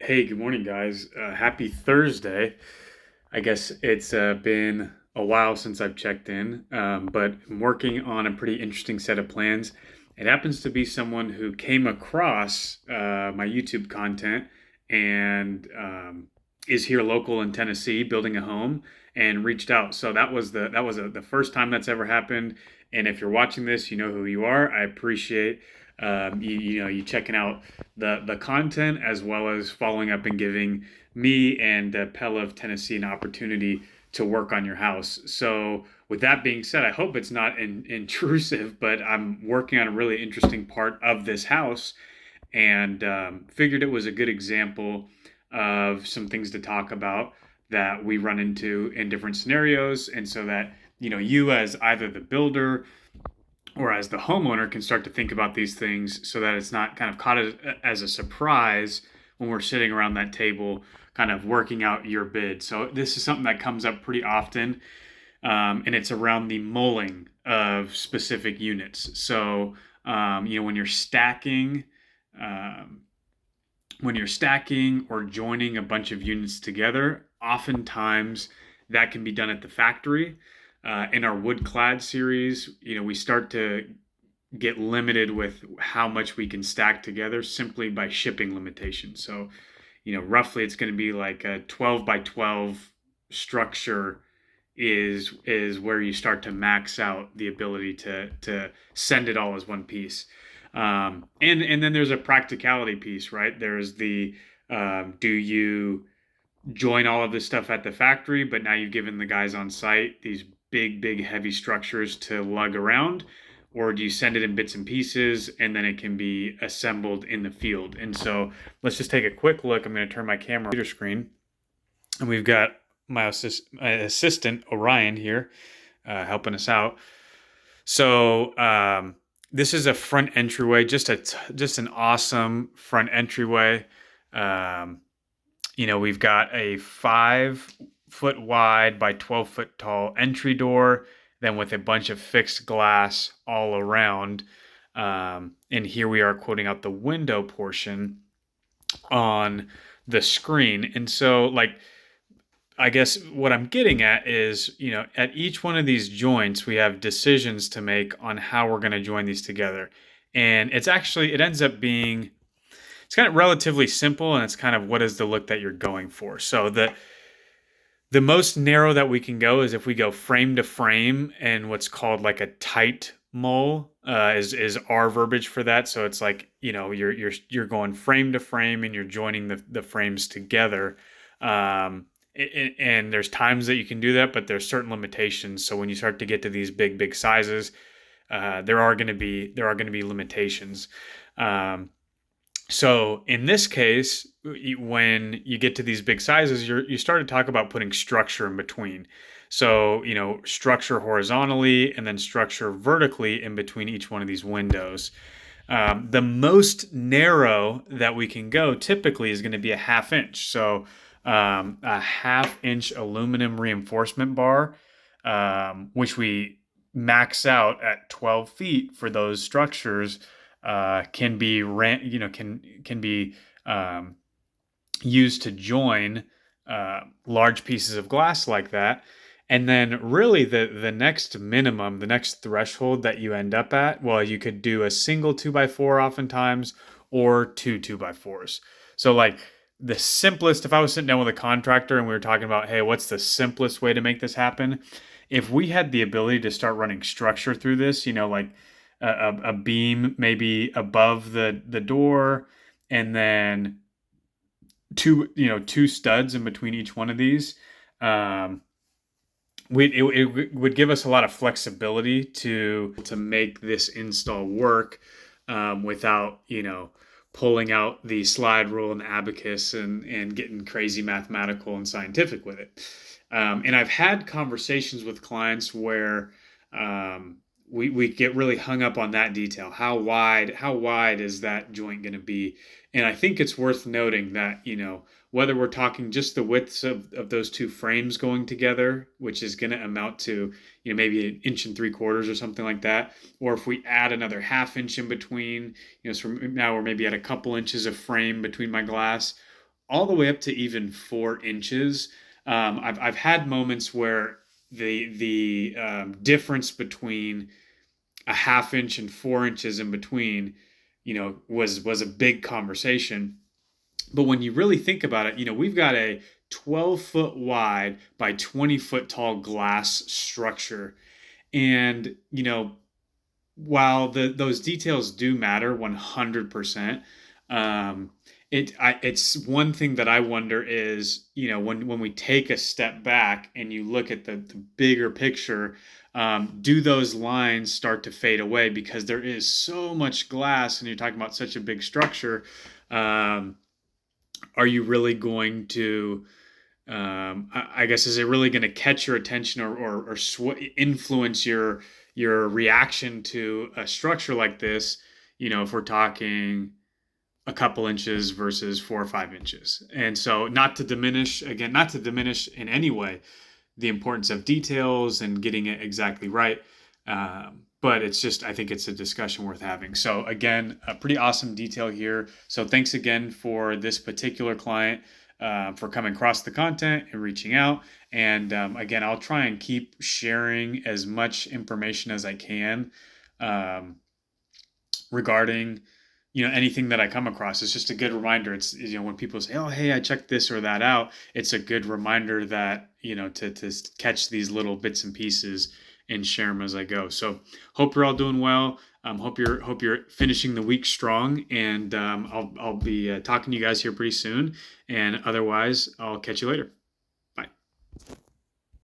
Hey, good morning, guys. Happy Thursday. I guess it's been a while since I've checked in, but I'm working on a pretty interesting set of plans. It happens to be someone who came across my YouTube content and is here local in Tennessee, building a home, and reached out. So that was the first time that's ever happened. And if you're watching this, you know who you are. I appreciate you checking out the content as well as following up and giving me and Pella of Tennessee an opportunity to work on your house. So, with that being said, I hope it's not intrusive, but I'm working on a really interesting part of this house and figured it was a good example of some things to talk about that we run into in different scenarios. And so that, you as either the builder or as the homeowner can start to think about these things so that it's not kind of caught as a surprise when we're sitting around that table kind of working out your bid. So this is something that comes up pretty often, and it's around the mulling of specific units. So when you're um, stacking or joining a bunch of units together, oftentimes that can be done at the factory. In our wood clad series, we start to get limited with how much we can stack together simply by shipping limitations. So, roughly it's going to be like a 12 by 12 structure is where you start to max out the ability to send it all as one piece. And then there's a practicality piece, right? There's the do you join all of this stuff at the factory, but now you've given the guys on site these big, heavy structures to lug around, or do you send it in bits and pieces and then it can be assembled in the field? And so let's just take a quick look. I'm going to turn my camera on the computer screen, and we've got my assistant Orion here helping us out. So this is a front entryway, just an awesome front entryway. Um, we've got a 5 foot wide by 12 foot tall entry door, then with a bunch of fixed glass all around. And here we are quoting out the window portion on the screen. And so, I guess what I'm getting at is, at each one of these joints, we have decisions to make on how we're going to join these together. And it ends up being, it's kind of relatively simple, and it's kind of what is the look that you're going for. So the most narrow that we can go is if we go frame to frame, and what's called like a tight mull is our verbiage for that. So it's like, you're going frame to frame and you're joining the frames together. And there's times that you can do that, but there's certain limitations. So when you start to get to these big sizes, there are going to be limitations. So in this case, when you get to these big sizes, you start to talk about putting structure in between. So, structure horizontally and then structure vertically in between each one of these windows. The most narrow that we can go typically is going to be a 1/2 inch. So a 1/2 inch aluminum reinforcement bar, which we max out at 12 feet for those structures, can be used to join large pieces of glass like that. And then really the next minimum, the next threshold that you end up at, well, you could do a single 2x4 oftentimes, or two 2x4s. So like the simplest, if I was sitting down with a contractor and we were talking about, hey, what's the simplest way to make this happen? If we had the ability to start running structure through this, like a beam maybe above the door, and then two studs in between each one of these, it would give us a lot of flexibility to make this install work, without pulling out the slide rule and the abacus and getting crazy mathematical and scientific with it. And I've had conversations with clients where we get really hung up on that detail. How wide is that joint going to be? And I think it's worth noting that, whether we're talking just the widths of those two frames going together, which is going to amount to, maybe 1.75 inches or something like that, or if we add another 1/2 inch in between, so now we're maybe at a couple inches of frame between my glass, all the way up to even 4 inches. I've had moments where the difference between a half inch and 4 inches in between, was a big conversation. But when you really think about it, we've got a 12-foot wide by 20-foot tall glass structure. And, while those details do matter 100%, um, it's one thing that I wonder is, when we take a step back and you look at the bigger picture, do those lines start to fade away because there is so much glass and you're talking about such a big structure? Are you really going to, I guess, is it really going to catch your attention, or influence your reaction to a structure like this? If we're talking a couple inches versus 4 or 5 inches. And so, not to diminish in any way the importance of details and getting it exactly right. But it's just, I think it's a discussion worth having. So again, a pretty awesome detail here. So thanks again for this particular client, for coming across the content and reaching out. And again, I'll try and keep sharing as much information as I can, regarding anything that I come across. It's just a good reminder. It's, when people say, oh, hey, I checked this or that out, it's a good reminder that, to catch these little bits and pieces and share them as I go. So hope you're all doing well. Hope you're finishing the week strong, and I'll be talking to you guys here pretty soon. And otherwise, I'll catch you later. Bye.